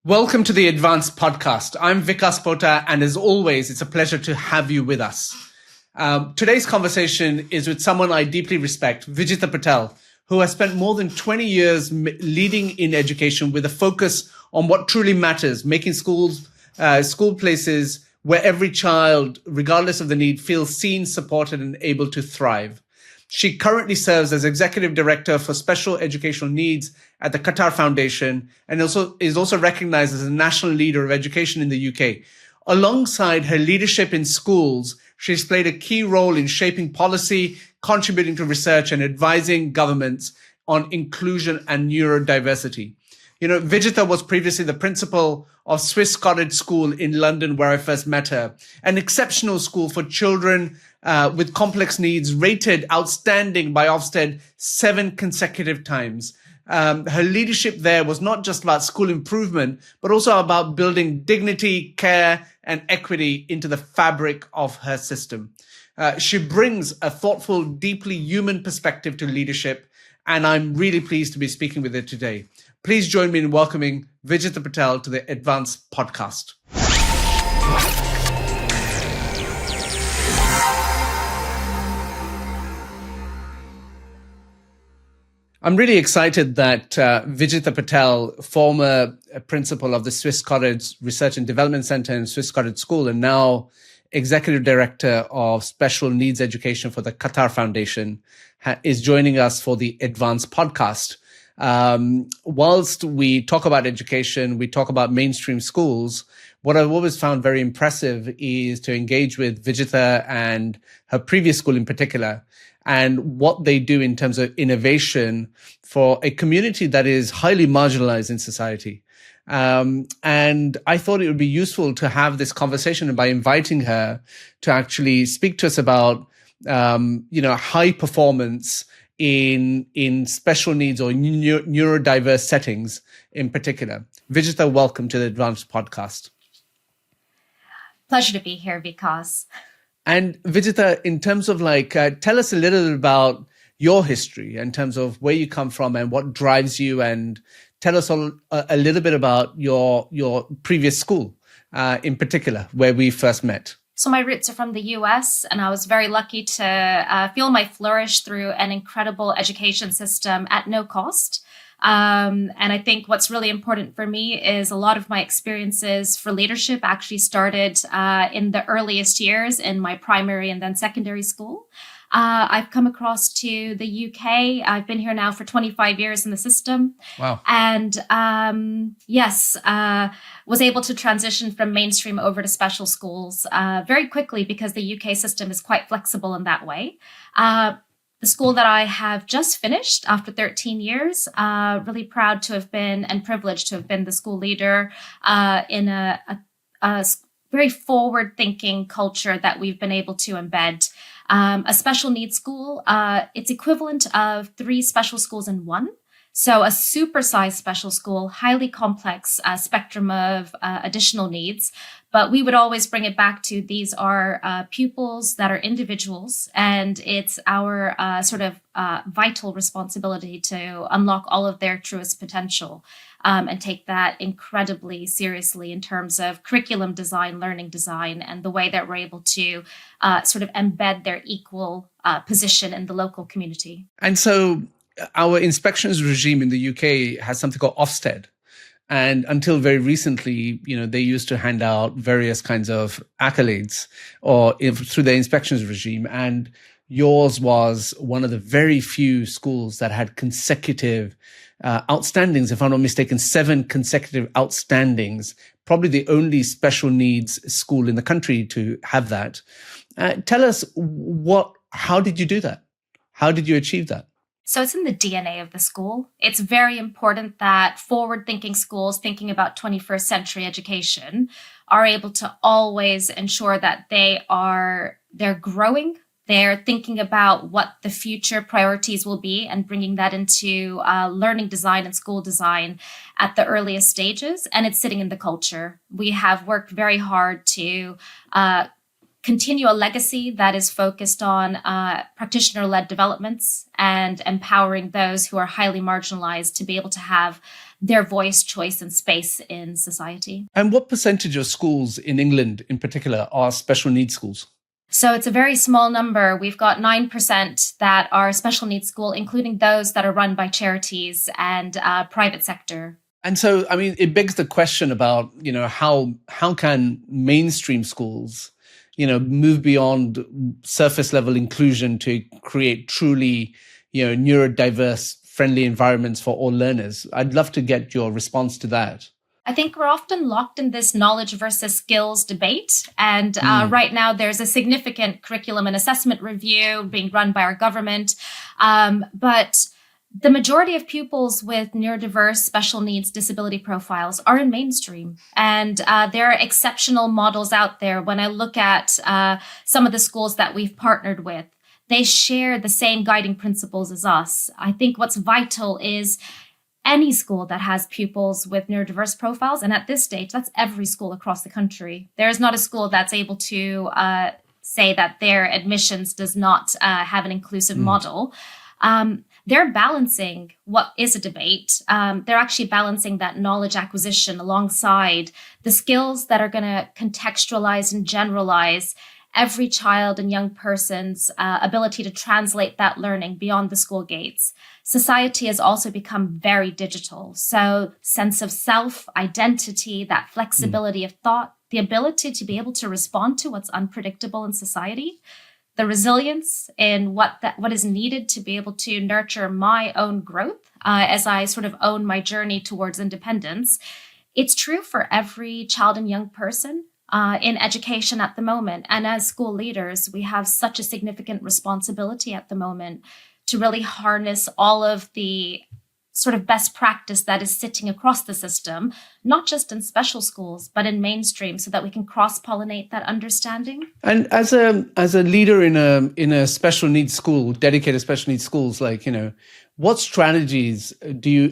Welcome to the EdVance Podcast. I'm Vikas, and as always, it's a pleasure to have you with us. Today's conversation is with someone I deeply respect, Vijita Patel, who has spent more than 20 years leading in education with a focus on what truly matters, making schools, school places where every child, regardless of the need, feels seen, supported, and able to thrive. She currently serves as Executive Director for Special Educational Needs at the Qatar Foundation and is also recognized as a national leader of education in the UK. Alongside her leadership in schools, she's played a key role in shaping policy, contributing to research, and advising governments on inclusion and neurodiversity. You know, Vijita was previously the principal of Swiss Cottage School in London, where I first met her, an exceptional school for children with complex needs, rated outstanding by Ofsted 7 consecutive times. Her leadership there was not just about school improvement, but also about building dignity, care, and equity into the fabric of her system. She brings a thoughtful, deeply human perspective to leadership, and I'm really pleased to be speaking with her today. Please join me in welcoming Vijita Patel to the EdVance Podcast. I'm really excited that Vijita Patel, former principal of the Swiss Cottage Research and Development Center and Swiss Cottage School, and now Executive Director of Special Needs Education for the Qatar Foundation, is joining us for the EdVance Podcast. Whilst we talk about education, we talk about mainstream schools, what I've always found very impressive is to engage with Vijita and her previous school in particular, and what they do in terms of innovation for a community that is highly marginalized in society. And I thought it would be useful to have this conversation by inviting her to actually speak to us about, high performance in special needs or neurodiverse settings in particular. Vijita, welcome to the EdVance Podcast. Pleasure to be here, Vikas. And Vijita, in terms of tell us a little bit about your history in terms of where you come from and what drives you, and tell us a little bit about your previous school in particular, where we first met. So my roots are from the US, and I was very lucky to feel my flourish through an incredible education system at no cost. And I think what's really important for me is a lot of my experiences for leadership actually started in the earliest years in my primary and then secondary school. I've come across to the UK. I've been here now for 25 years in the system. Wow. And was able to transition from mainstream over to special schools very quickly because the UK system is quite flexible in that way. The school that I have just finished after 13 years, really proud to have been and privileged to have been the school leader in a very forward-thinking culture that we've been able to embed. A special needs school, it's equivalent of 3 special schools in one. So a supersized special school, highly complex spectrum of additional needs. But we would always bring it back to these are pupils that are individuals, and it's our vital responsibility to unlock all of their truest potential and take that incredibly seriously in terms of curriculum design, learning design, and the way that we're able to embed their equal position in the local community. And so our inspections regime in the UK has something called Ofsted. And until very recently, they used to hand out various kinds of accolades through the inspections regime. And yours was one of the very few schools that had consecutive outstandings, if I'm not mistaken, 7 consecutive outstandings, probably the only special needs school in the country to have that. Tell us how did you do that? How did you achieve that? So it's in the DNA of the school. It's very important that forward-thinking schools thinking about 21st century education are able to always ensure that they're growing. They're thinking about what the future priorities will be and bringing that into learning design and school design at the earliest stages. And it's sitting in the culture. We have worked very hard to continue a legacy that is focused on practitioner-led developments and empowering those who are highly marginalized to be able to have their voice, choice, and space in society. And what percentage of schools in England in particular are special needs schools? So it's a very small number. We've got 9% that are special needs school, including those that are run by charities and private sector. And so, I mean, it begs the question about, how can mainstream schools, move beyond surface level inclusion to create truly, neurodiverse, friendly environments for all learners? I'd love to get your response to that. I think we're often locked in this knowledge versus skills debate. And right now, there's a significant curriculum and assessment review being run by our government. But the majority of pupils with neurodiverse special needs disability profiles are in mainstream. And there are exceptional models out there. When I look at some of the schools that we've partnered with, they share the same guiding principles as us. I think what's vital is any school that has pupils with neurodiverse profiles, and at this stage, that's every school across the country. There is not a school that's able to say that their admissions does not have an inclusive model. They're balancing what is a debate. They're actually balancing that knowledge acquisition alongside the skills that are going to contextualize and generalize every child and young person's ability to translate that learning beyond the school gates. Society has also become very digital. So sense of self, identity, that flexibility of thought, the ability to be able to respond to what's unpredictable in society, the resilience in what is needed to be able to nurture my own growth as I sort of own my journey towards independence. It's true for every child and young person in education at the moment. And as school leaders, we have such a significant responsibility at the moment to really harness all of the sort of best practice that is sitting across the system, not just in special schools, but in mainstream, so that we can cross-pollinate that understanding. And as a leader in a special needs school, dedicated special needs schools, what strategies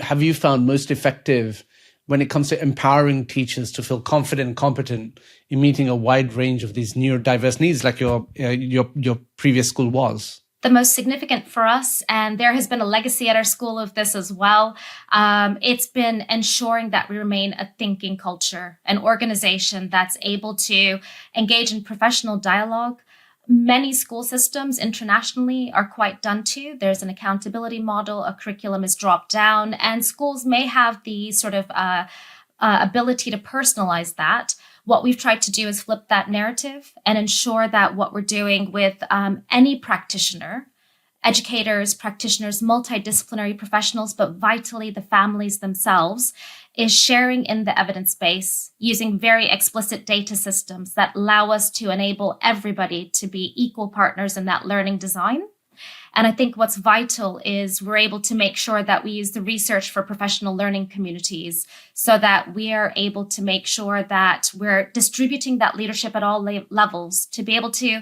have you found most effective when it comes to empowering teachers to feel confident and competent in meeting a wide range of these neurodiverse needs, like your previous school was? The most significant for us, and there has been a legacy at our school of this as well, it's been ensuring that we remain a thinking culture, an organization that's able to engage in professional dialogue. Many school systems internationally are quite done to. There's an accountability model, a curriculum is dropped down, and schools may have the sort of ability to personalize that. What we've tried to do is flip that narrative and ensure that what we're doing with any practitioner, educators, practitioners, multidisciplinary professionals, but vitally the families themselves, is sharing in the evidence base using very explicit data systems that allow us to enable everybody to be equal partners in that learning design. And I think what's vital is we're able to make sure that we use the research for professional learning communities so that we are able to make sure that we're distributing that leadership at all levels to be able to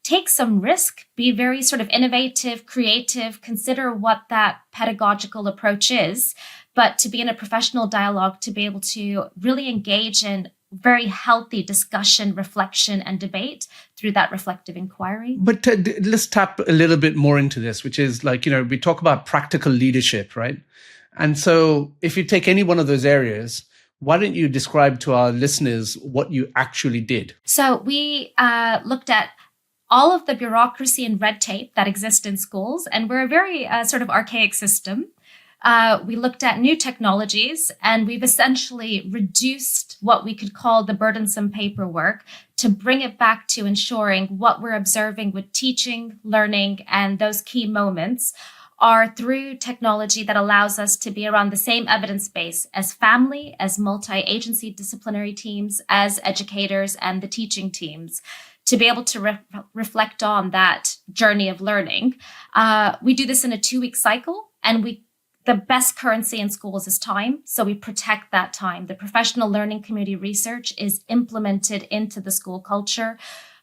take some risk, be very sort of innovative, creative, consider what that pedagogical approach is, but to be in a professional dialogue, to be able to really engage in very healthy discussion, reflection, and debate through that reflective inquiry. But let's tap a little bit more into this, which is we talk about practical leadership, right? And so if you take any one of those areas, why don't you describe to our listeners what you actually did? So we looked at all of the bureaucracy and red tape that exists in schools, and we're a very sort of archaic system. We looked at new technologies, and we've essentially reduced what we could call the burdensome paperwork to bring it back to ensuring what we're observing with teaching, learning, and those key moments are through technology that allows us to be around the same evidence base as family, as multi-agency disciplinary teams, as educators, and the teaching teams, to be able to reflect on that journey of learning. We do this in a 2-week cycle, and the best currency in schools is time, so we protect that time. The professional learning community research is implemented into the school culture.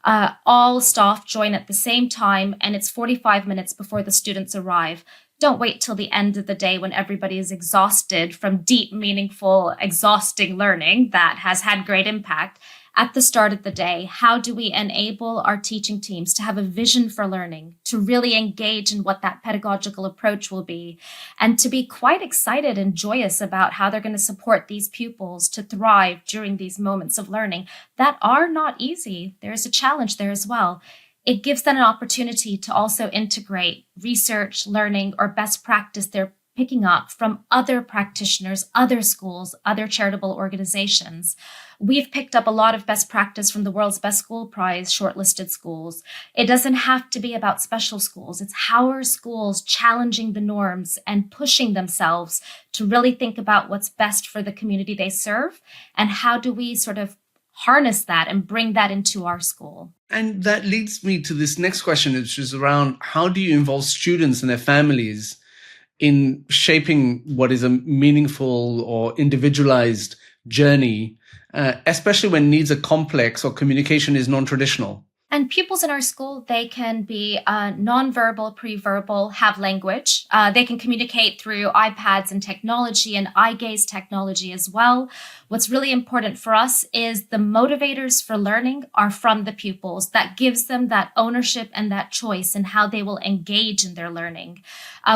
All staff join at the same time, and it's 45 minutes before the students arrive. Don't wait till the end of the day when everybody is exhausted from deep, meaningful, exhausting learning that has had great impact. at the start of the day, how do we enable our teaching teams to have a vision for learning, to really engage in what that pedagogical approach will be, and to be quite excited and joyous about how they're going to support these pupils to thrive during these moments of learning that are not easy. There's a challenge there as well. It gives them an opportunity to also integrate research, learning, or best practice they're picking up from other practitioners, other schools, other charitable organizations. We've picked up a lot of best practice from the World's Best School Prize shortlisted schools. It doesn't have to be about special schools. It's how are schools challenging the norms and pushing themselves to really think about what's best for the community they serve, and how do we sort of harness that and bring that into our school. And that leads me to this next question, which is around how do you involve students and their families in shaping what is a meaningful or individualized journey, especially when needs are complex or communication is non-traditional? And pupils in our school, they can be nonverbal, pre-verbal, have language. They can communicate through iPads and technology and eye gaze technology as well. What's really important for us is the motivators for learning are from the pupils. That gives them that ownership and that choice in how they will engage in their learning.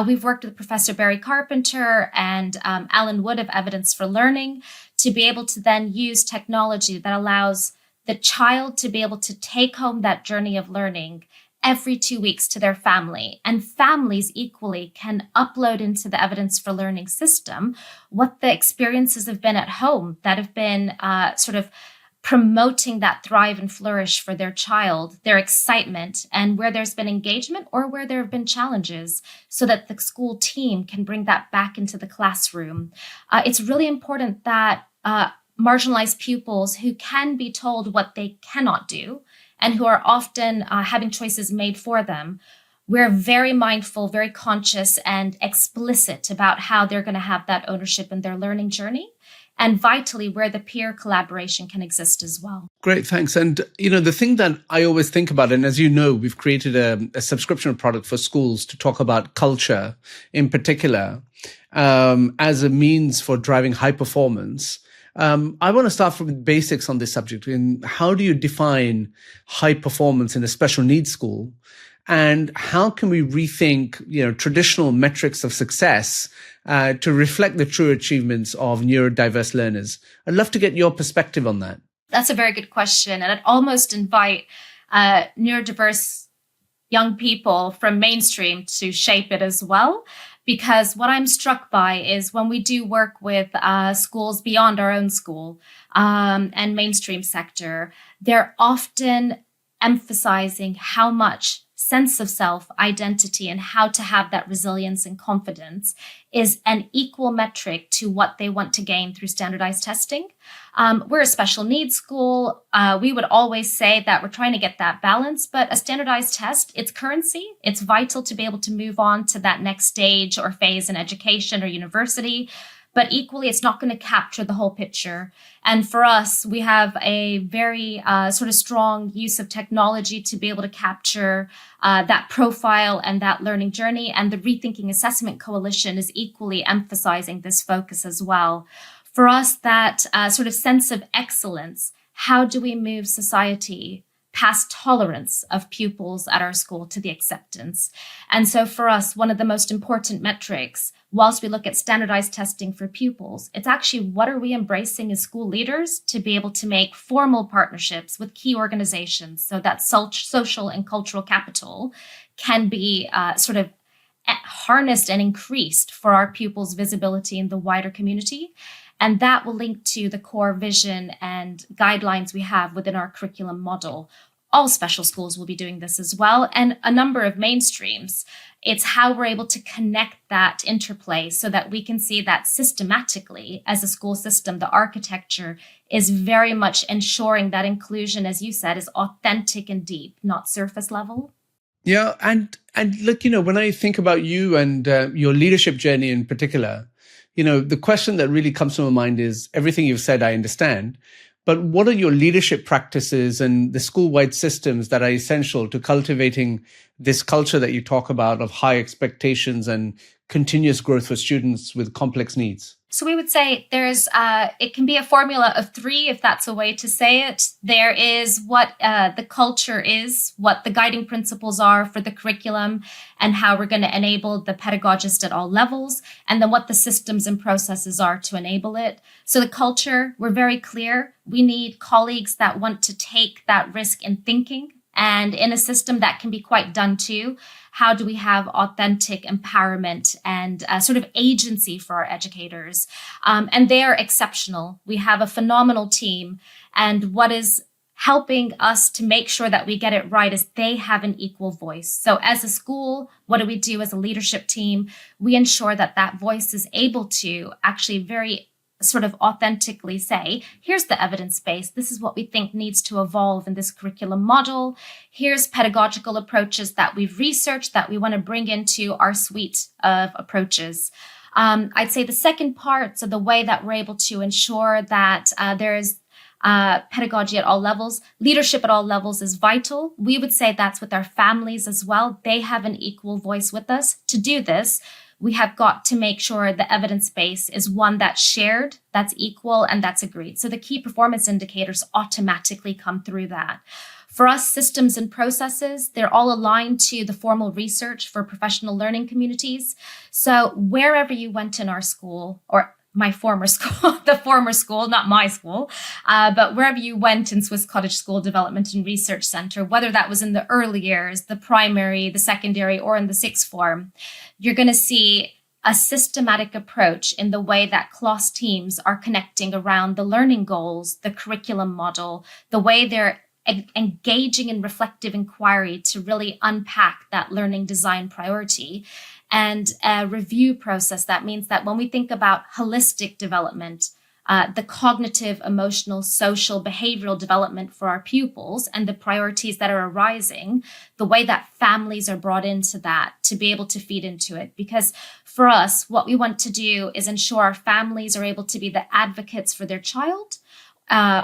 We've worked with Professor Barry Carpenter and Alan Wood of Evidence for Learning to be able to then use technology that allows the child to be able to take home that journey of learning every 2 weeks to their family. And families equally can upload into the Evidence for Learning system what the experiences have been at home that have been sort of promoting that thrive and flourish for their child, their excitement, and where there's been engagement or where there have been challenges, so that the school team can bring that back into the classroom. It's really important that marginalized pupils who can be told what they cannot do and who are often having choices made for them, we're very mindful, very conscious and explicit about how they're going to have that ownership in their learning journey, and vitally where the peer collaboration can exist as well. Great, thanks. And, the thing that I always think about, and as you know, we've created a subscription product for schools to talk about culture in particular as a means for driving high performance. I want to start from the basics on this subject. How do you define high performance in a special needs school? And how can we rethink, traditional metrics of success to reflect the true achievements of neurodiverse learners? I'd love to get your perspective on that. That's a very good question. And I'd almost invite neurodiverse young people from mainstream to shape it as well. Because what I'm struck by is when we do work with schools beyond our own school and mainstream sector, they're often emphasizing how much sense of self, identity, and how to have that resilience and confidence is an equal metric to what they want to gain through standardized testing. We're a special needs school. We would always say that we're trying to get that balance, but a standardized test, it's currency. It's vital to be able to move on to that next stage or phase in education or university. But equally, it's not going to capture the whole picture. And for us, we have a very sort of strong use of technology to be able to capture that profile and that learning journey. And the Rethinking Assessment Coalition is equally emphasizing this focus as well. For us, that sort of sense of excellence, how do we move society past tolerance of pupils at our school to the acceptance? And so for us, one of the most important metrics, whilst we look at standardized testing for pupils, it's actually what are we embracing as school leaders to be able to make formal partnerships with key organizations so that social and cultural capital can be sort of harnessed and increased for our pupils' visibility in the wider community. And that will link to the core vision and guidelines we have within our curriculum model. All special schools will be doing this as well, and a number of mainstreams. It's how we're able to connect that interplay so that we can see that systematically as a school system, the architecture is very much ensuring that inclusion, as you said, is authentic and deep, not surface level. Yeah, and look, when I think about you and your leadership journey in particular, the question that really comes to my mind is everything you've said, I understand, but what are your leadership practices and the school-wide systems that are essential to cultivating this culture that you talk about of high expectations and continuous growth for students with complex needs? So we would say there's, it can be a formula of three, if that's a way to say it. There is what the culture is, what the guiding principles are for the curriculum, and how we're going to enable the pedagogist at all levels, and then what the systems and processes are to enable it. So the culture, we're very clear. We need colleagues that want to take that risk in thinking. And in a system that can be quite done too, how do we have authentic empowerment and sort of agency for our educators? And they are exceptional. We have a phenomenal team. And what is helping us to make sure that we get it right is they have an equal voice. So as a school, what do we do as a leadership team? We ensure that that voice is able to actually very sort of authentically say, here's the evidence base. This is what we think needs to evolve in this curriculum model. Here's pedagogical approaches that we've researched that we want to bring into our suite of approaches. I'd say the second part, so the way that we're able to ensure that there's pedagogy at all levels, leadership at all levels is vital. We would say that's with our families as well. They have an equal voice with us. To do this, we have got to make sure the evidence base is one that's shared, that's equal, and that's agreed. So the key performance indicators automatically come through that. For us, systems and processes, they're all aligned to the formal research for professional learning communities. So wherever you went in our school, or my former school, the former school, not my school, but wherever you went in Swiss Cottage School Development and Research Centre, whether that was in the early years, the primary, the secondary, or in the sixth form, you're going to see a systematic approach in the way that class teams are connecting around the learning goals, the curriculum model, the way they're engaging in reflective inquiry to really unpack that learning design priority. And a review process, that means that when we think about holistic development, the cognitive, emotional, social, behavioral development for our pupils and the priorities that are arising, the way that families are brought into that to be able to feed into it. Because for us, what we want to do is ensure our families are able to be the advocates for their child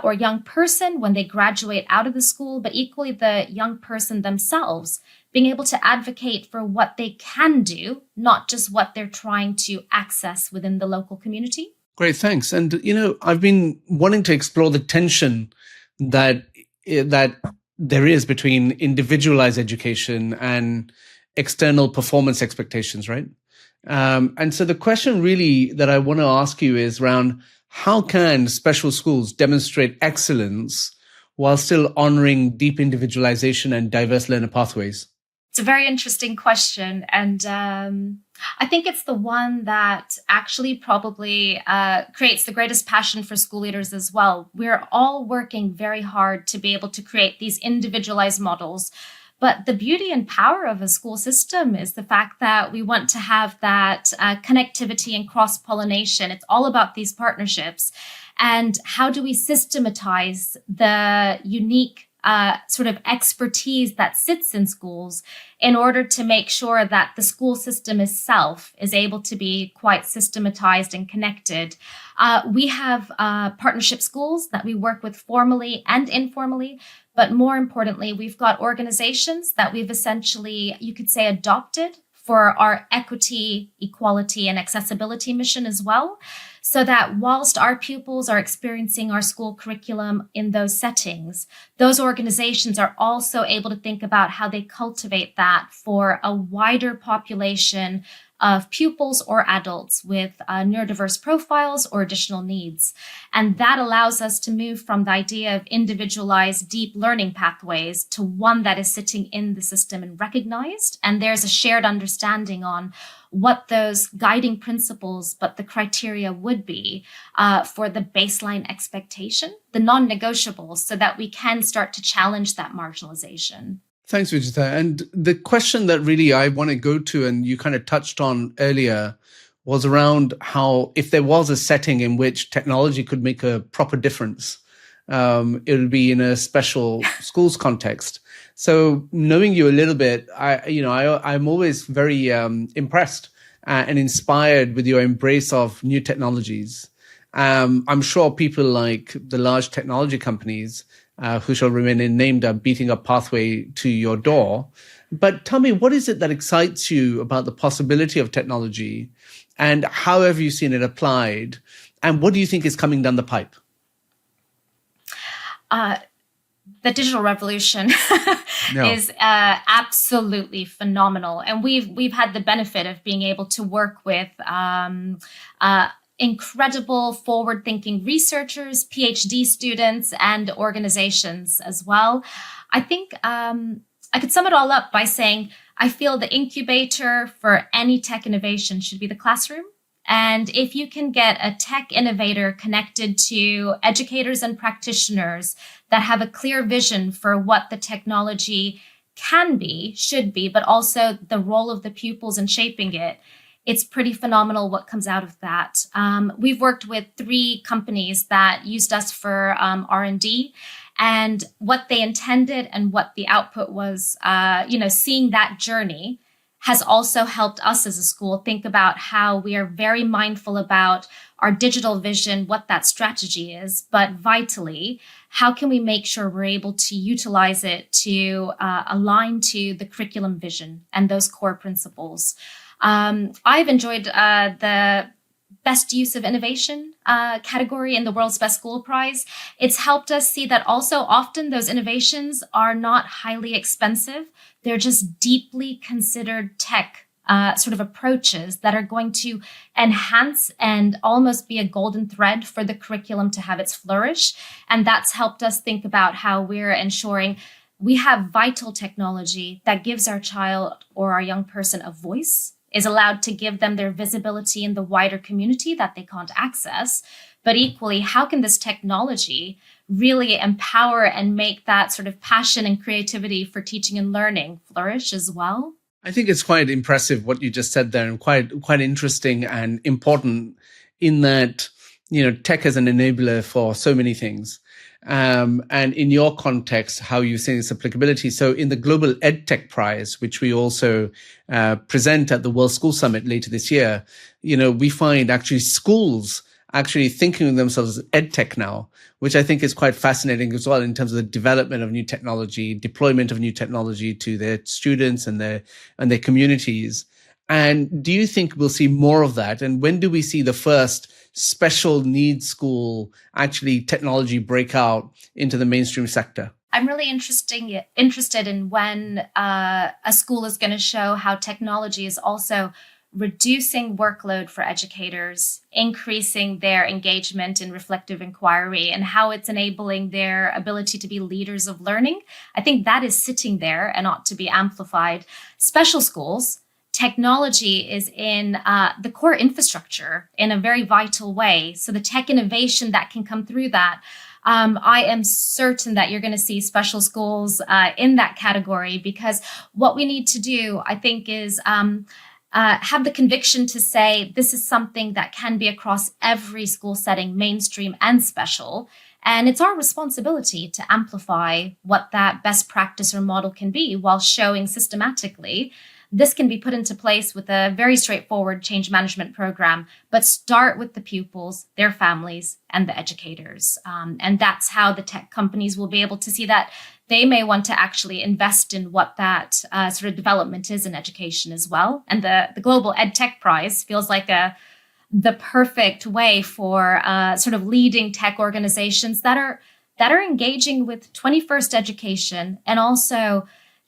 or young person when they graduate out of the school, but equally the young person themselves being able to advocate for what they can do, not just what they're trying to access within the local community. Great, thanks. And, I've been wanting to explore the tension that there is between individualized education and external performance expectations, right? And so the question really that I want to ask you is around how can special schools demonstrate excellence while still honoring deep individualization and diverse learner pathways? It's a very interesting question. And I think it's the one that actually probably creates the greatest passion for school leaders as well. We're all working very hard to be able to create these individualized models. But the beauty and power of a school system is the fact that we want to have that connectivity and cross-pollination. It's all about these partnerships. And how do we systematize the unique sort of expertise that sits in schools in order to make sure that the school system itself is able to be quite systematized and connected. We have partnership schools that we work with formally and informally, but more importantly, we've got organizations that we've essentially, you could say, adopted for our equity, equality, and accessibility mission as well, so that whilst our pupils are experiencing our school curriculum in those settings, those organizations are also able to think about how they cultivate that for a wider population of pupils or adults with neurodiverse profiles or additional needs. And that allows us to move from the idea of individualized deep learning pathways to one that is sitting in the system and recognized. And there's a shared understanding on what those guiding principles, but the criteria would be for the baseline expectation, the non-negotiables, so that we can start to challenge that marginalization. Thanks, Vijita. And the question that really I want to go to, and you kind of touched on earlier, was around how if there was a setting in which technology could make a proper difference, it would be in a special schools context. So knowing you a little bit, I'm always very impressed and inspired with your embrace of new technologies. I'm sure people like the large technology companies who shall remain unnamed are beating a pathway to your door. But tell me, what is it that excites you about the possibility of technology? And how have you seen it applied? And what do you think is coming down the pipe? The digital revolution is absolutely phenomenal, and we've had the benefit of being able to work with incredible forward-thinking researchers, PhD students, and organizations as well. I think I could sum it all up by saying I feel the incubator for any tech innovation should be the classroom. And if you can get a tech innovator connected to educators and practitioners that have a clear vision for what the technology can be, should be, but also the role of the pupils in shaping it, it's pretty phenomenal what comes out of that. We've worked with 3 companies that used us for R&D, and what they intended and what the output was, seeing that journey has also helped us as a school think about how we are very mindful about our digital vision, what that strategy is, but vitally, how can we make sure we're able to utilize it to align to the curriculum vision and those core principles. I've enjoyed the best use of innovation category in the World's Best School Prize. It's helped us see that also often those innovations are not highly expensive. They're just deeply considered tech sort of approaches that are going to enhance and almost be a golden thread for the curriculum to have its flourish. And that's helped us think about how we're ensuring we have vital technology that gives our child or our young person a voice, is allowed to give them their visibility in the wider community that they can't access. But equally, how can this technology really empower and make that sort of passion and creativity for teaching and learning flourish as well? I think it's quite impressive what you just said there, and quite interesting and important in that, tech is an enabler for so many things. And in your context, how you've seen its applicability. So in the Global EdTech Prize, which we also present at the World School Summit later this year, we find actually schools actually thinking of themselves as EdTech now, which I think is quite fascinating as well in terms of the development of new technology, deployment of new technology to their students and their communities. And do you think we'll see more of that? And when do we see the first special needs school actually technology break out into the mainstream sector? I'm really interested in when a school is going to show how technology is also reducing workload for educators, increasing their engagement in reflective inquiry, and how it's enabling their ability to be leaders of learning. I think that is sitting there and ought to be amplified. Special schools, technology is in the core infrastructure in a very vital way. So the tech innovation that can come through that, I am certain that you're going to see special schools in that category, because what we need to do, I think, is have the conviction to say this is something that can be across every school setting, mainstream and special. And it's our responsibility to amplify what that best practice or model can be, while showing systematically this can be put into place with a very straightforward change management program, but start with the pupils, their families, and the educators. And that's how the tech companies will be able to see that they may want to actually invest in what that sort of development is in education as well. And the Global EdTech Prize feels like the perfect way for sort of leading tech organizations that are engaging with 21st education, and also,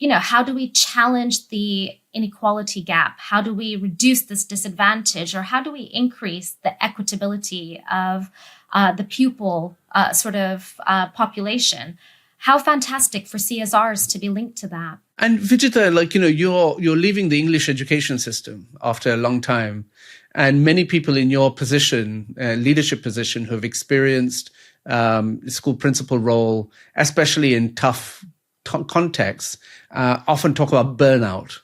how do we challenge the inequality gap? How do we reduce this disadvantage? Or how do we increase the equitability of the pupil population? How fantastic for CSRs to be linked to that. And Vijita, you're leaving the English education system after a long time. And many people in your position, leadership position, who have experienced school principal role, especially in tough contexts, often talk about burnout.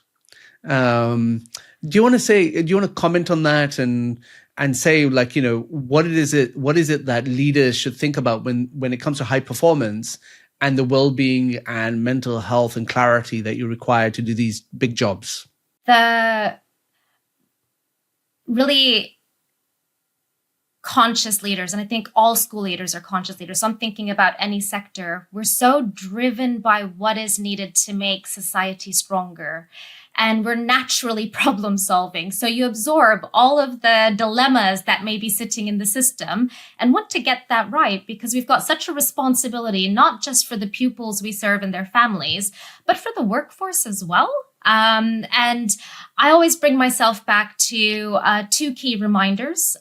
Do you want to comment on that and say, what is it that leaders should think about when it comes to high performance and the well-being and mental health and clarity that you require to do these big jobs? The really conscious leaders, and I think all school leaders are conscious leaders, so I'm thinking about any sector, we're so driven by what is needed to make society stronger. and we're naturally problem solving. So you absorb all of the dilemmas that may be sitting in the system and want to get that right, because we've got such a responsibility, not just for the pupils we serve and their families, but for the workforce as well. And I always bring myself back to two key reminders.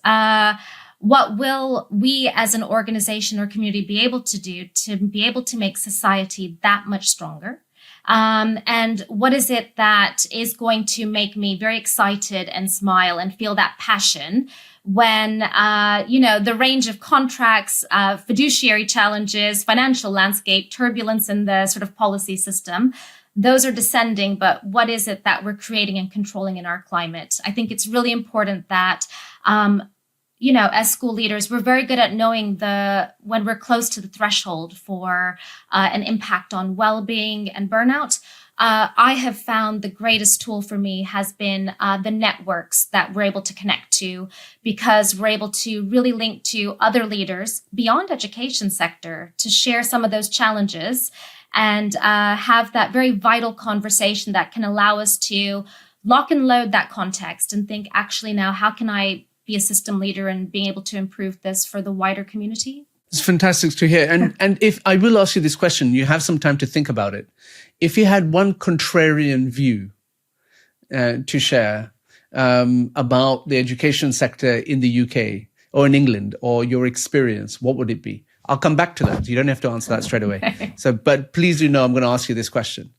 What will we as an organization or community be able to do to be able to make society that much stronger? And what is it that is going to make me very excited and smile and feel that passion when, the range of contracts, fiduciary challenges, financial landscape, turbulence in the sort of policy system, those are descending, but what is it that we're creating and controlling in our climate? I think it's really important that, as school leaders, we're very good at knowing when we're close to the threshold for an impact on well-being and burnout. I have found the greatest tool for me has been the networks that we're able to connect to, because we're able to really link to other leaders beyond education sector to share some of those challenges and have that very vital conversation that can allow us to lock and load that context and think, actually, now, how can I be a system leader and being able to improve this for the wider community? It's fantastic to hear. And if I will ask you this question, you have some time to think about it. If you had one contrarian view to share about the education sector in the UK or in England, or your experience, what would it be? I'll come back to that. You don't have to answer that straight away. But please do know I'm going to ask you this question.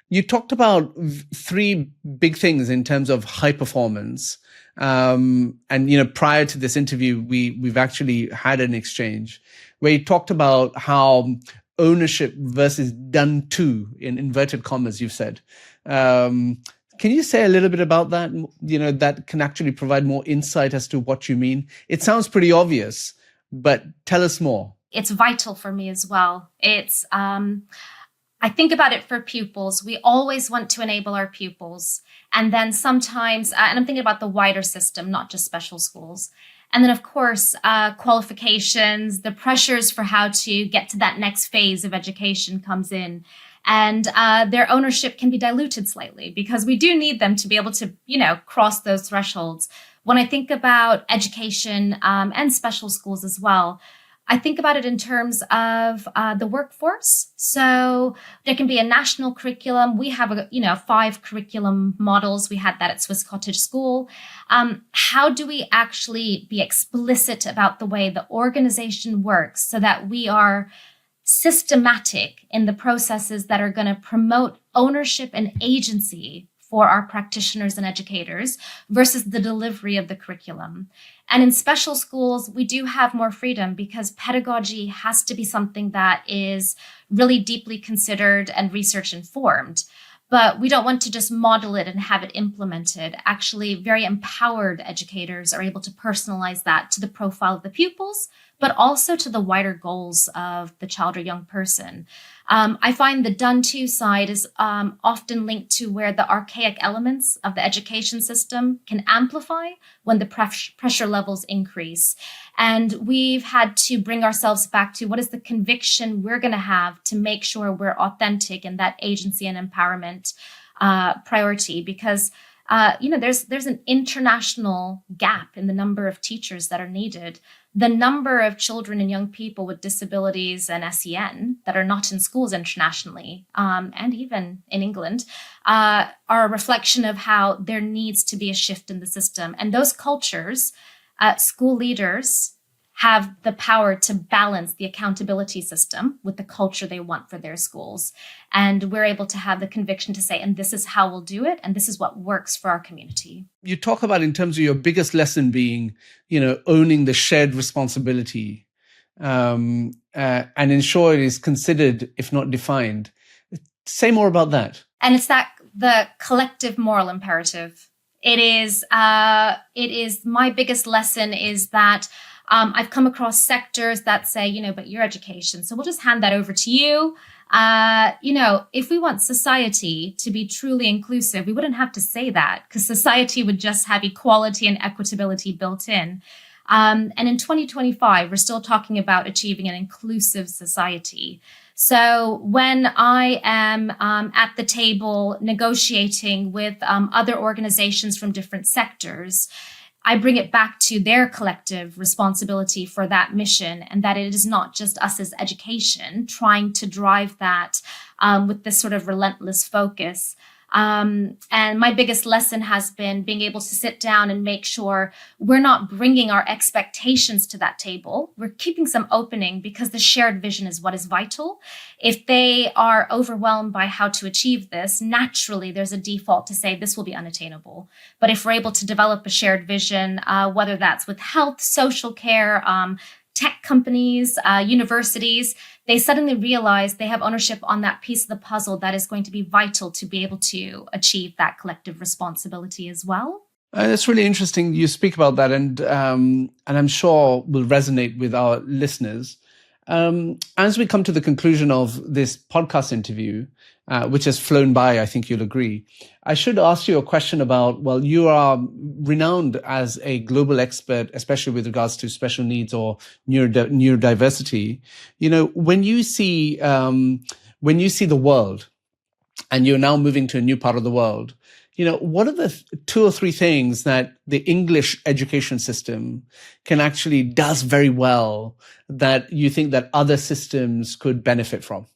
You talked about three big things in terms of high performance. And prior to this interview, we've actually had an exchange where you talked about how ownership versus done to, in inverted commas, you've said. Can you say a little bit about that? That can actually provide more insight as to what you mean. It sounds pretty obvious, but tell us more. It's vital for me as well. It's, I think about it for pupils. We always want to enable our pupils. And then sometimes, and I'm thinking about the wider system, not just special schools. And then, of course, qualifications, the pressures for how to get to that next phase of education comes in. And their ownership can be diluted slightly, because we do need them to be able to, cross those thresholds. When I think about education and special schools as well, I think about it in terms of the workforce. So there can be a national curriculum. We have, 5 curriculum models. We had that at Swiss Cottage School. How do we actually be explicit about the way the organization works so that we are systematic in the processes that are going to promote ownership and agency for our practitioners and educators versus the delivery of the curriculum? And in special schools, we do have more freedom, because pedagogy has to be something that is really deeply considered and research informed. But we don't want to just model it and have it implemented. Actually, very empowered educators are able to personalize that to the profile of the pupils, but also to the wider goals of the child or young person. I find the done to side is often linked to where the archaic elements of the education system can amplify when the pressure levels increase. And we've had to bring ourselves back to what is the conviction we're going to have to make sure we're authentic in that agency and empowerment priority, because there's an international gap in the number of teachers that are needed. The number of children and young people with disabilities and SEN that are not in schools internationally, and even in England, are a reflection of how there needs to be a shift in the system. And those cultures, school leaders have the power to balance the accountability system with the culture they want for their schools. And we're able to have the conviction to say, and this is how we'll do it, and this is what works for our community. You talk about, in terms of your biggest lesson being, owning the shared responsibility and ensure it is considered, if not defined. Say more about that. And it's the collective moral imperative. It is my biggest lesson is that I've come across sectors that say, but your education, so we'll just hand that over to you. If we want society to be truly inclusive, we wouldn't have to say that, because society would just have equality and equitability built in. And in 2025, we're still talking about achieving an inclusive society. So when I am at the table negotiating with other organizations from different sectors, I bring it back to their collective responsibility for that mission, and that it is not just us as education trying to drive that with this sort of relentless focus. And my biggest lesson has been being able to sit down and make sure we're not bringing our expectations to that table. We're keeping some opening because the shared vision is what is vital. If they are overwhelmed by how to achieve this, naturally there's a default to say this will be unattainable. But if we're able to develop a shared vision, whether that's with health, social care, tech companies, universities, they suddenly realize they have ownership on that piece of the puzzle that is going to be vital to be able to achieve that collective responsibility as well. That's really interesting. You speak about that, and I'm sure will resonate with our listeners. As we come to the conclusion of this podcast interview, which has flown by, I think you'll agree, I should ask you a question about, well, you are renowned as a global expert, especially with regards to special needs or neurodiversity. When you see the world, and you're now moving to a new part of the world, what are the 2 or 3 things that the English education system does very well that you think that other systems could benefit from?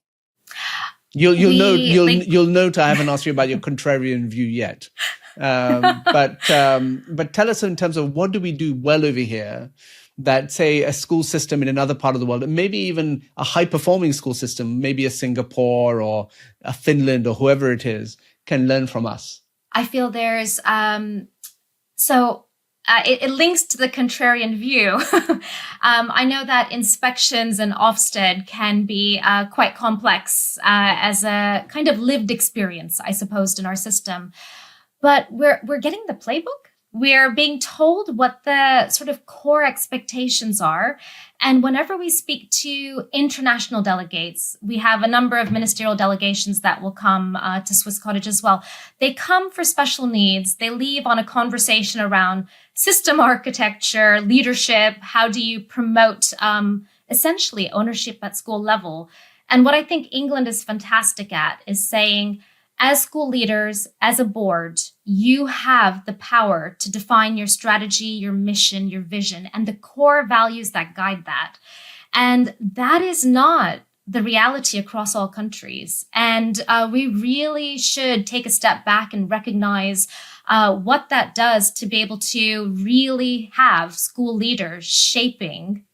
You'll note I haven't asked you about your contrarian view yet, but tell us in terms of what do we do well over here that, say, a school system in another part of the world, and maybe even a high-performing school system, maybe a Singapore or a Finland or whoever it is, can learn from us? I feel there's it links to the contrarian view. I know that inspections and Ofsted can be quite complex as a kind of lived experience, I suppose, in our system. But we're getting the playbook. We're being told what the sort of core expectations are. And whenever we speak to international delegates, we have a number of ministerial delegations that will come to Swiss Cottage as well. They come for special needs. They leave on a conversation around system architecture, leadership. How do you promote essentially ownership at school level? And what I think England is fantastic at is saying, as school leaders, as a board, you have the power to define your strategy, your mission, your vision, and the core values that guide that. And that is not the reality across all countries. And we really should take a step back and recognize what that does to be able to really have school leaders shaping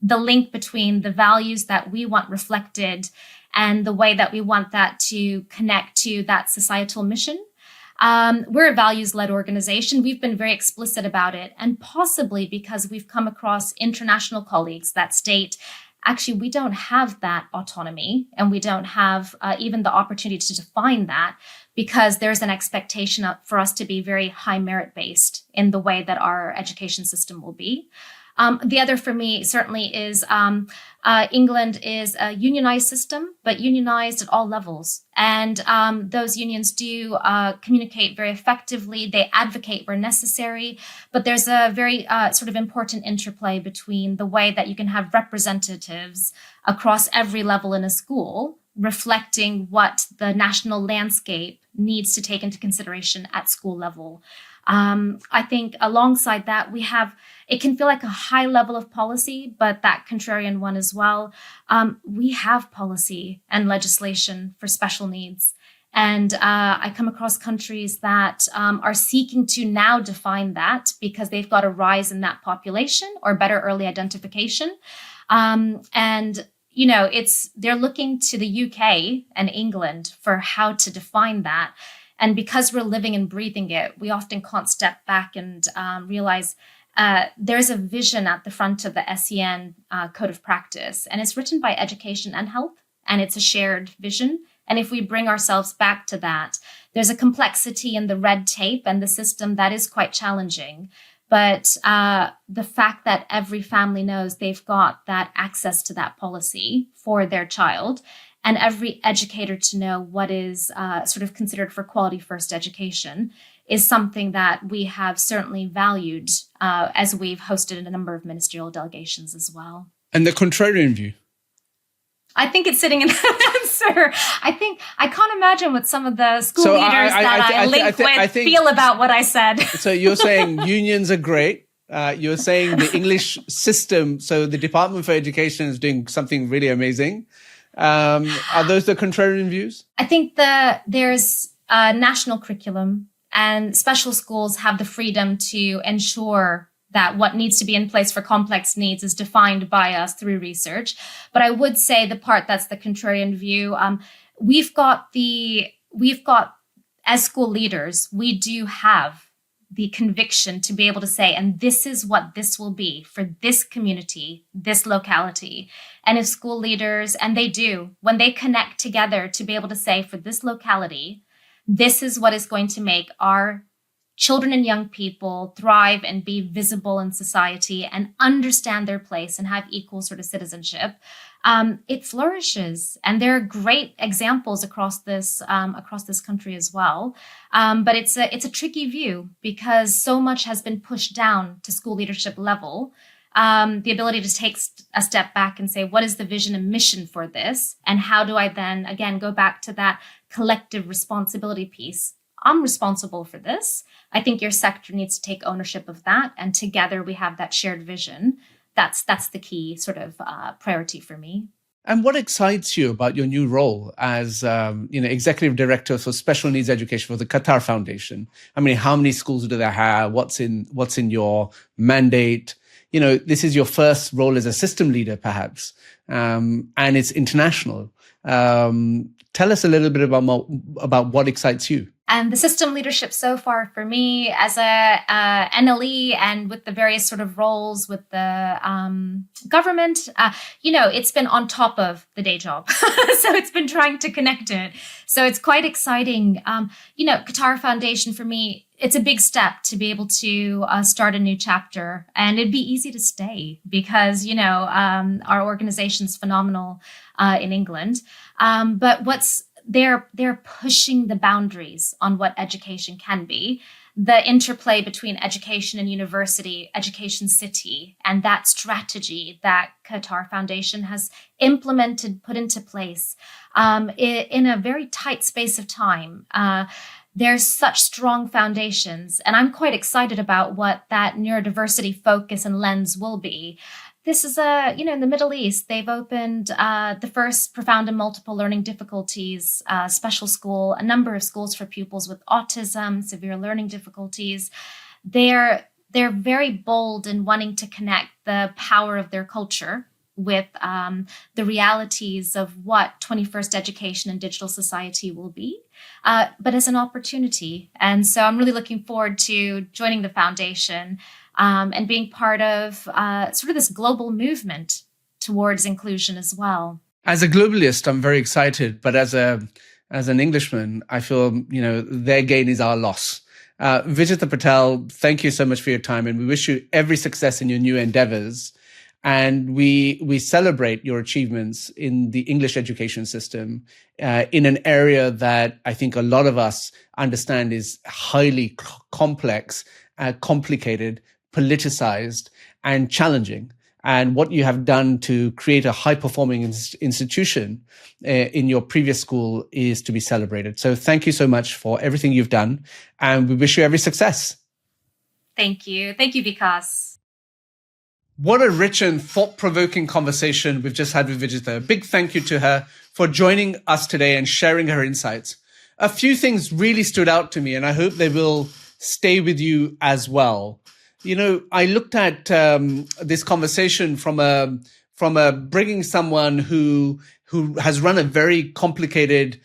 the link between the values that we want reflected and the way that we want that to connect to that societal mission. We're a values-led organization. We've been very explicit about it, and possibly because we've come across international colleagues that state, actually, we don't have that autonomy, and we don't have even the opportunity to define that, because there's an expectation for us to be very high merit-based in the way that our education system will be. The other for me certainly is England is a unionized system, but unionized at all levels. And those unions do communicate very effectively. They advocate where necessary, but there's a very sort of important interplay between the way that you can have representatives across every level in a school, reflecting what the national landscape needs to take into consideration at school level. I think alongside that, it can feel like a high level of policy, but that contrarian one as well. We have policy and legislation for special needs. And I come across countries that are seeking to now define that because they've got a rise in that population or better early identification. And they're looking to the UK and England for how to define that. And because we're living and breathing it, we often can't step back and realize there's a vision at the front of the SEN Code of Practice, and it's written by Education and Health, and it's a shared vision. And if we bring ourselves back to that, there's a complexity in the red tape and the system that is quite challenging. But the fact that every family knows they've got that access to that policy for their child, and every educator to know what is sort of considered for quality first education, is something that we have certainly valued as we've hosted a number of ministerial delegations as well. And the contrarian view? I think it's sitting in that answer. I can't imagine what some of the school leaders I link with feel about what I said. So you're saying unions are great. You're saying the English system, so the Department for Education is doing something really amazing. Are those the contrarian views? I think there's a national curriculum, and special schools have the freedom to ensure that what needs to be in place for complex needs is defined by us through research. But I would say the part that's the contrarian view, we've got, as school leaders, we do have the conviction to be able to say, and this is what this will be for this community, this locality. And if school leaders, and they do, when they connect together to be able to say, for this locality, this is what is going to make our children and young people thrive and be visible in society and understand their place and have equal sort of citizenship, it flourishes. And there are great examples across this country as well. But it's a tricky view because so much has been pushed down to school leadership level. The ability to take a step back and say, what is the vision and mission for this? And how do I then, again, go back to that collective responsibility piece? I'm responsible for this. I think your sector needs to take ownership of that. And together we have that shared vision. That's the key sort of priority for me. And what excites you about your new role as executive director for special needs education for the Qatar Foundation? I mean, how many schools do they have? What's in your mandate? This is your first role as a system leader, perhaps, and it's international. Tell us a little bit about what excites you. And the system leadership so far for me as a NLE and with the various sort of roles with the government, it's been on top of the day job. So it's been trying to connect it. So it's quite exciting. Qatar Foundation for me, it's a big step to be able to start a new chapter, and it'd be easy to stay because, our organization's phenomenal in England. But they're pushing the boundaries on what education can be. The interplay between education and university, education city, and that strategy that Qatar Foundation has implemented, put into place in a very tight space of time. There's such strong foundations, and I'm quite excited about what that neurodiversity focus and lens will be. This is in the Middle East, they've opened the first profound and multiple learning difficulties special school, a number of schools for pupils with autism, severe learning difficulties. They're very bold in wanting to connect the power of their culture with the realities of what 21st education and digital society will be, but as an opportunity. And so I'm really looking forward to joining the foundation and being part of sort of this global movement towards inclusion as well. As a globalist, I'm very excited, but as an Englishman, I feel, their gain is our loss. Vijita Patel, thank you so much for your time, and we wish you every success in your new endeavors. And we celebrate your achievements in the English education system in an area that I think a lot of us understand is highly complex, complicated, politicized, and challenging. And what you have done to create a high-performing institution in your previous school is to be celebrated. So thank you so much for everything you've done, and we wish you every success. Thank you. Thank you, Vikas. What a rich and thought-provoking conversation we've just had with Vijita. A big thank you to her for joining us today and sharing her insights. A few things really stood out to me, and I hope they will stay with you as well. I looked at this conversation from a bringing someone who has run a very complicated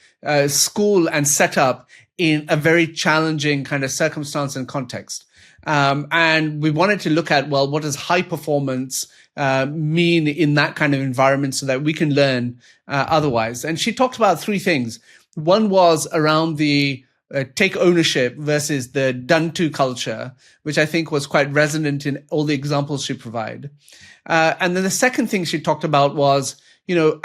school and setup in a very challenging kind of circumstance and context. And we wanted to look at, what does high performance mean in that kind of environment so that we can learn otherwise. And she talked about three things. One was around the take ownership versus the done to culture, which I think was quite resonant in all the examples she provided. And then the second thing she talked about was,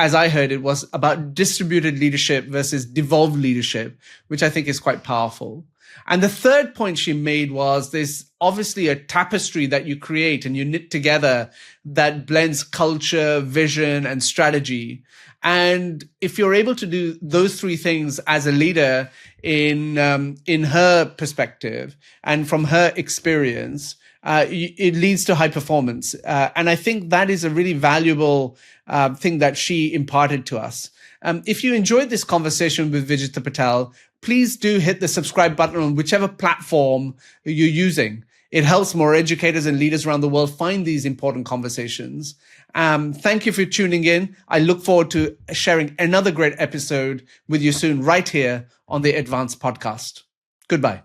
as I heard, it was about distributed leadership versus devolved leadership, which I think is quite powerful. And the third point she made was there's obviously a tapestry that you create and you knit together that blends culture, vision, and strategy. And if you're able to do those three things as a leader in her perspective and from her experience, it leads to high performance. And I think that is a really valuable thing that she imparted to us. If you enjoyed this conversation with Vijita Patel, please do hit the subscribe button on whichever platform you're using. It helps more educators and leaders around the world find these important conversations. Thank you for tuning in. I look forward to sharing another great episode with you soon, right here on the EdVance Podcast. Goodbye.